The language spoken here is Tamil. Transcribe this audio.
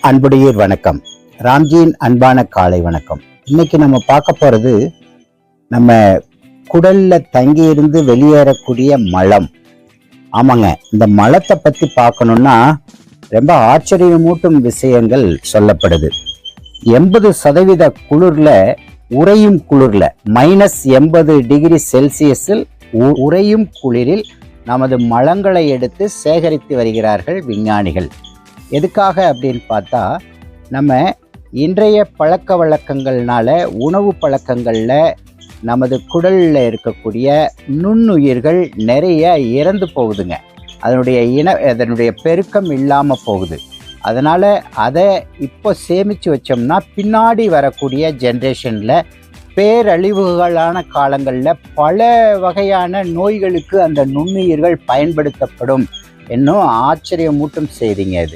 அன்புடையீர் வணக்கம். ராம்ஜியின் அன்பான காலை வணக்கம். இன்னைக்கு நம்ம பார்க்க போறது நம்ம குடல்ல தங்கி இருந்து வெளியேறக்கூடிய மலம். ஆமாங்க, இந்த மலத்தை பத்தி பார்க்கணும்னா ரொம்ப ஆச்சரியமூட்டும் விஷயங்கள் சொல்லப்படுது. 80% குளிர்ல, உறையும் குளிர்ல, -80°C உறையும் குளிரில் நமது மலங்களை எடுத்து சேகரித்து வருகிறார்கள் விஞ்ஞானிகள். எதுக்காக அப்படின்னு பார்த்தா, நம்ம இன்றைய பழக்க வழக்கங்கள்னால, உணவு பழக்கங்களில் நமது குடலில் இருக்கக்கூடிய நுண்ணுயிர்கள் நிறைய இறந்து போகுதுங்க. அதனுடைய பெருக்கம் இல்லாமல் போகுது. அதனால் அதை இப்போ சேமித்து வச்சோம்னா பின்னாடி வரக்கூடிய ஜென்ரேஷனில் பேரழிவுகளான காலங்களில் பல வகையான நோய்களுக்கு அந்த நுண்ணுயிர்கள் பயன்படுத்தப்படும். இன்னும் ஆச்சரியமூட்டும் செய்திங்க இது.